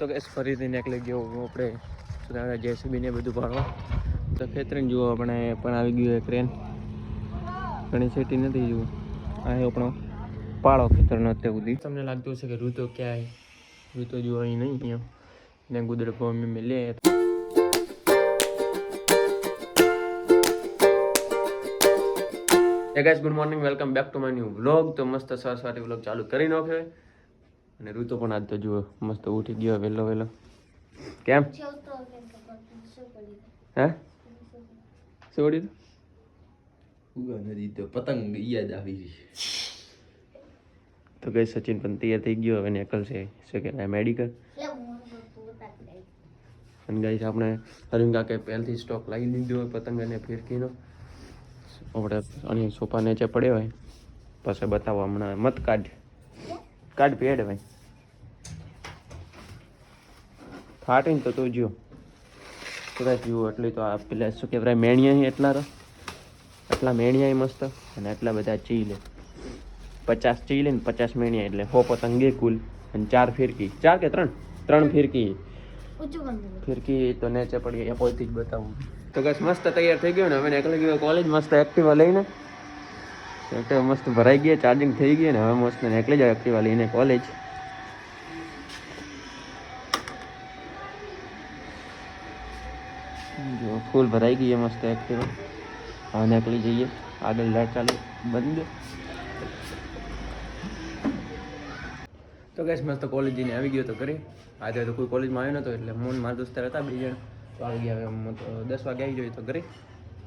તો ગેસ ફરીથી નીકળી ગયો આપણે જેસીબી ને બધું પાડવા તો ખેતરીને જુઓ આપણે પણ આવી ગયું ક્રેન ઘણી સેટી નથી જુઓ આ આપણો પાળો ખેતરનો અત્યાર સુધી તમને લાગતું હશે કે ઋતુ ક્યાં ઋતુ જુઓ અહીં નહીં અહીંયા ને ગુદડ મેં લે Hey guys, good morning, welcome back to my new vlog. તો મસ્ત સવારે vlog ચાલુ કરી નાખ્યો અને ઋતુ પણ આજ તો જુઓ મસ્ત ઉઠી ગયો વેલો કેમ હે સોડી ઉગા નદી તો પતંગ યાદ આવી તો ગઈ સચિન પણ તૈયાર થઈ ગયો હવે નીકળ છે શું કે મેડિકલ અને ગાઈસ આપણે હરિંગ કાકે પહેલથી સ્ટોક લાવી લીધો હોય પતંગ અને ફિરકીનો આપણે અહીંયા સોફા નીચે પડ્યો હોય પછી બતાવો હમણાં મત કાઢ પેડ ભાઈ ફાટીને તો જો કદાચ જુઓ એટલી તો આ પેલા શું કહેવાય મેણિયા એટલા મેણિયા મસ્ત અને એટલા બધા ચીલે 50 ચીલે ને 50 મેણિયા એટલે 100 પતંગે કુલ અને 4 ફિરકી 4 કે 3 ફિરકી તો નીચે પડી એ પોઈથી જ બતાવું તો બસ મસ્ત તૈયાર થઈ ગયો ને હવે નીકળી ગયો કોલેજ મસ્ત એક્ટિવા લઈને એક્ટિવા મસ્ત ભરાઈ ગઈ ચાર્જિંગ થઈ ગઈ ને હવે મસ્ત નીકળી જાય એક્ટિવા લઈને કોલેજ જો ફૂલ ભરાઈ ગઈ મસ્ત એક્ટિવા હવે નીકળી જઈએ આગળ લાઈટ ચાલુ બંધ તો ગેસ મસ્ત કોલેજ જઈને આવી ગયો તો ઘરે આજે તો કોઈ કોલેજમાં આવ્યો નતો એટલે હું મારા દોસ્તાર હતા 2 જણ તો આવી ગયા હવે હું તો 10 વાગે આવી જોઈએ તો ઘરે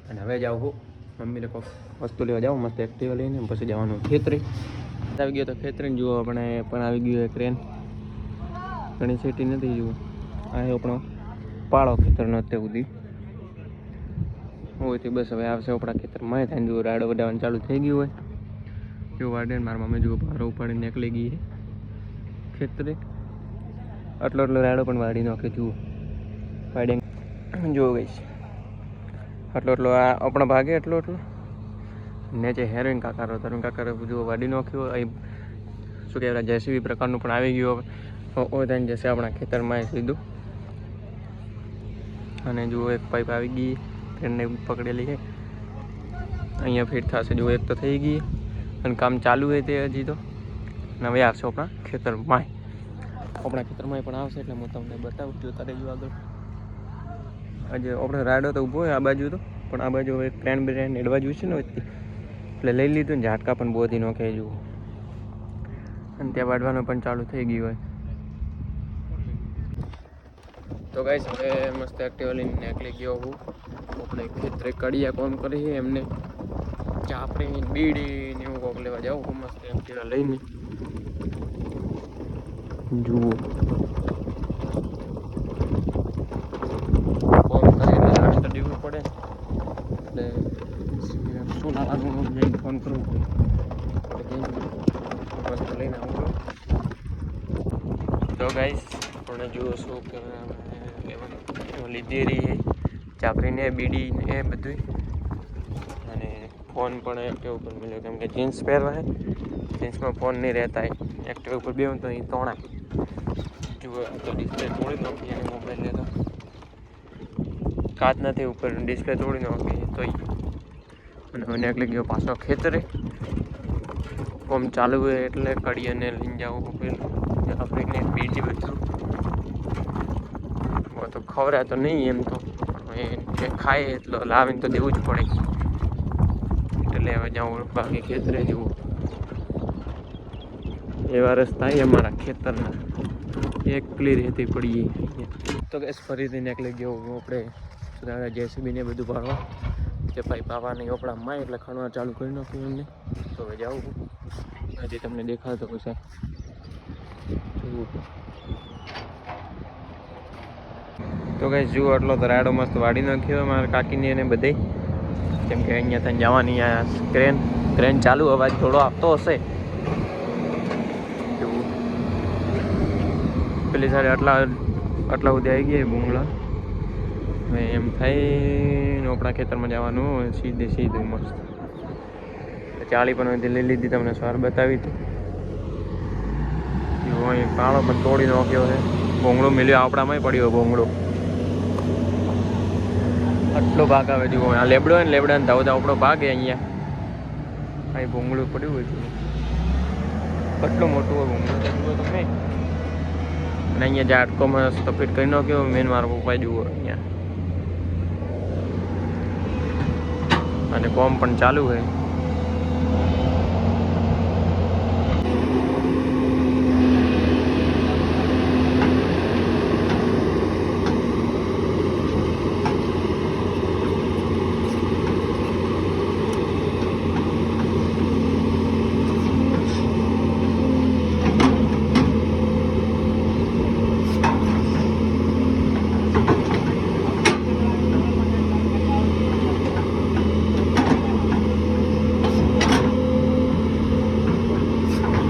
અને હવે જાઉં હું મમ્મીને કોઈક વસ્તુ લેવા જાઉં મસ્ત એક્ટિવા લઈને પછી જવાનું ખેતરે આવી ગયો તો ખેતરીને જુઓ આપણે પણ આવી ગયું ક્રેન ઘણી સેટી નથી જુઓ આ આપણો પાળો ખેતરનો અત્યાર સુધી હોય બસ હવે આવશે આપણા ખેતરમાં થાય જુઓ રાડો વડાવવાનું ચાલુ થઈ ગયું હોય જો વાડે મારા મમ્મી જુઓ ભારો ઉપાડીને નીકળી ગઈ ખેતરે આટલો રાડો પણ વાડી નાખે જુઓ વાડી જો ગઈ આટલો આ આપણા ભાગે એટલો નીચે હેરોઈન કાકારો તરુણ કાકારો જુઓ વાડી નાખ્યો અહીં શું કહેવાય જેસીબી પ્રકારનું પણ આવી ગયું હવે થઈને જશે આપણા ખેતરમાં સીધું અને જુઓ એક પાઇપ આવી ગઈ ટ્રેનને પકડેલી છે અહીંયા ફિટ થશે જુઓ એક તો થઈ ગઈ અને કામ ચાલુ હોય તે હજી તો હવે આવશે આપણા ખેતરમાં પણ આવશે એટલે હું તમને બતાવું જોતા રહેજો આગળ આજે આપણે રાડો તો ઊભો હોય આ બાજુ તો પણ આ બાજુ હવે ટ્રેન એડવા જોઈશે ને એટલે લઈ લીધું ને ઝાટકા પણ બહુથી નોખે જુઓ અને ત્યાં વાડવાનું પણ ચાલુ થઈ ગયું હોય તો ગાઈસ હવે મસ્ત એક્ટિવા લઈને નીકળી ગયો હું આપણે ખેતરે કડિયા કોમ કરી એમને ચાપડી બીડી ને એવું કોક લેવા જાઉં હું મસ્ત એક્ટિવા લઈને જુઓ ફોન કરીને રસ્તો દેવું પડે એટલે શું લાગવાનું જઈને ફોન કરવું મસ્ત લઈને આવું તો ગાઈસ આપણે જુઓ શું કહેવાય લીધી રહી ચાપડીને બીડી ને એ બધું અને ફોન પણ એક્ટિવ ઉપર મળ્યો કેમ કે જીન્સ પહેરવા જીન્સમાં ફોન નહીં રહેતા એક્ટિવ ઉપર બેવું તો અહીં તોણા જુઓ તો ડિસ્પ્લે તોડી નાખી અને મોબાઈલ લેતો કાચ નથી ઉપર ડિસ્પ્લે તોડી નાખી તો અને હવે નીકળી ગયો પાછો ખેતરે ફોર્મ ચાલુ હોય એટલે કડીને લઈને જવું પેલું આપણે બીજી બધું તો ખવડાય તો નહીં એમ તો જે ખાય એટલો લાવીને તો દેવું જ પડે એટલે હવે જાઉં બાકી ખેતરે જવું એવા રસ્તા અમારા ખેતરના એક ક્લિયર હતી પડીએ તો ગેસ ફરીથી નીકળી ગયો આપણે જેસીબી ને બધું પાડવા જે પાઇપ આવવાની આપણામાં એટલે ખણવા ચાલુ કરી નાખ્યું એમને તો હવે જાઉં હજી તમને દેખાતો પછી તો કઈ જુઓ એટલો તો રાડો મસ્ત વાડી નાખ્યો મારા કાકીની એને બધે કેમ કે અહીંયા ત્યાં જવાની આ ક્રેન ચાલુ અવાજ થોડો આપતો હશે પેલી સાઈડ આટલા સુધી આવી ગયા ભૂંગળા હવે એમ થાય આપણા ખેતરમાં જવાનું સીધું મસ્ત ચાળી પણ લઈ લીધી તમને સવાર બતાવી હતી અહીં પાળો પણ તોડી નાખ્યો છે ભોંગળો મળ્યો આપણામાં પડ્યો ભોંગળો. આટલો ભાગ આવે જુઓ. આ લેબડો ને લેબડાને ધાવ ધાવડો ભાગ હે અહીંયા. અહીં ભોંગળું પડ્યું હોય જુઓ. કેટલું મોટું હોય ભોંગળું જુઓ તમે. અને અહીંયા ઝાટકોમાં સફેદ કરી નાખ્યો મેન મારો પપ્પા જુઓ અહીંયા. અને કોમ પણ ચાલુ છે.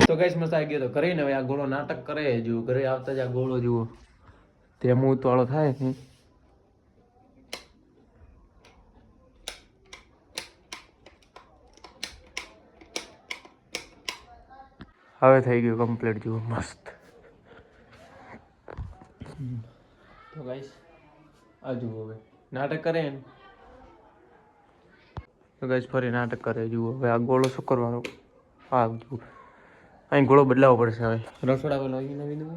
તો ગાઈસ મસ્ત આવી ગયો તો ઘરે ને હવે આ ગોળો નાટક કરે જુઓ. ઘરે આવતા જ આ ગોળો જુઓ તેમ ઉતવાળો થાય ને. હવે થઈ ગયું કમ્પ્લીટ જુઓ મસ્ત. તો ગાઈસ આ જુઓ હવે નાટક કરે ને. તો ગાઈસ ફરી નાટક કરે જુઓ. હવે આ ગોળો શું કરવાનો? હા જુઓ અહીં ગોળો બદલાવવો પડશે. હવે રસોડા પર લાવી નવી દઉં.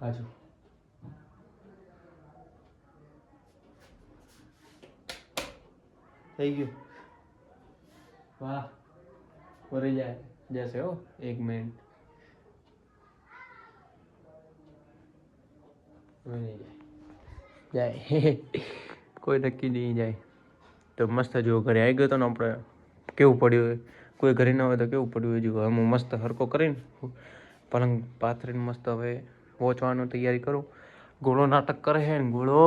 હાજુ થઈ ગયું. વાહ ભરી જાય જશે હો. 1 મિનિટ જાય કોઈ નક્કી નહીં જાય. તો મસ્ત જુઓ ઘરે આવી ગયો તો ને આપણે કેવું પડ્યું હોય. કોઈ ઘરે ના હોય તો કેવું પડ્યું હોય જુઓ. હું મસ્ત હરકો કરીને પલંગ પાથરીને મસ્ત હવે પહોંચવાની તૈયારી કરું. ગોળો નાટક કરે છે ને ગોળો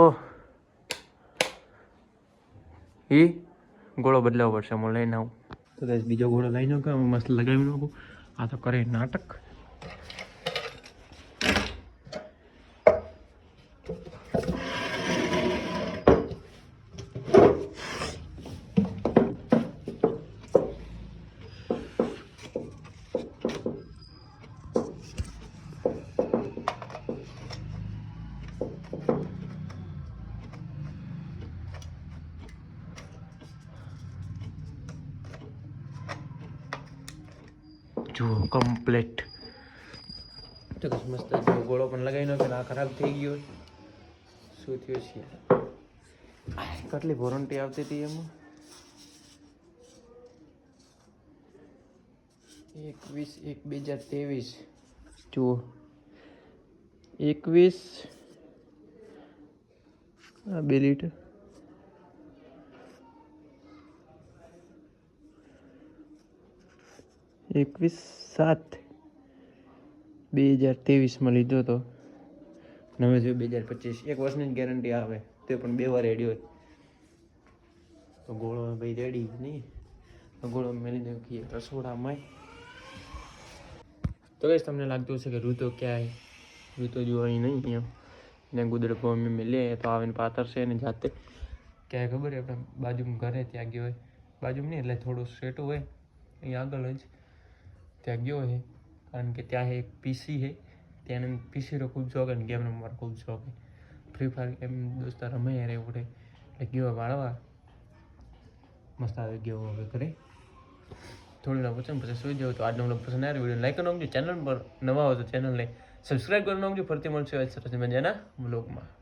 ગોળો બદલાવવો પડશે. હું લઈને આવું તો કદાચ બીજો ગોળો લઈ નાખું. હું મસ્ત લગાવી નાખું. આ તો કરે નાટક. જુઓ કમ્પ્લીટ. તો મસ્ત જો ગોળો પણ લગાવી નાખ્યો. આ ખરાબ થઈ ગયો. શું થયું છે? કેટલી વોરંટી આવતી હતી એમાં? 21/1/2023 જુઓ 21 2 લીટર 21/7/2023 લીધો હતો. નવે જો 2025 1 વર્ષની જ ગેરંટી આવે. તે પણ 2 વાર રેડી હોય. તો ગોળો ભાઈ રેડી નહીં. તો ગોળો મેલી દઉં કે રસોડામાં. તો કઈ તમને લાગતું હશે કે ઋતુ ક્યાં ઋતુ જો અહીં નહીં. એમ ને ગુદડ અમે મેલે તો આવીને પાતર છે ને જાતે ક્યાંય ખબર છે આપણે બાજુમાં ઘરે ત્યાં ગયો હોય. બાજુમાં નહીં એટલે થોડું સ્ટ્રેટું હોય અહીં આગળ જ ત્યાં ગયો હોય. કારણ કે ત્યાં એક પીસી છે. ત્યાં પીસીનો ખૂબ શોખ અને ગેમ રમવાનો ખૂબ શોખ છે. ફ્રી ફાયર એમ દોસ્તાર રમે યાર એવું એટલે ગયો વાળવા મસ્ત આવી ગયો હવે ઘરે. થોડી વાર પછી સુઈ જાવ. તો આજનો બ્લોગ પસંદ આવ્યો વિડીયો લાઈક કરી નાખજો. ચેનલ પર નવા હોય તો ચેનલને સબસ્ક્રાઈબ કરી નાખજો. ફરતી મળશે સરસ મજાના બ્લોગમાં.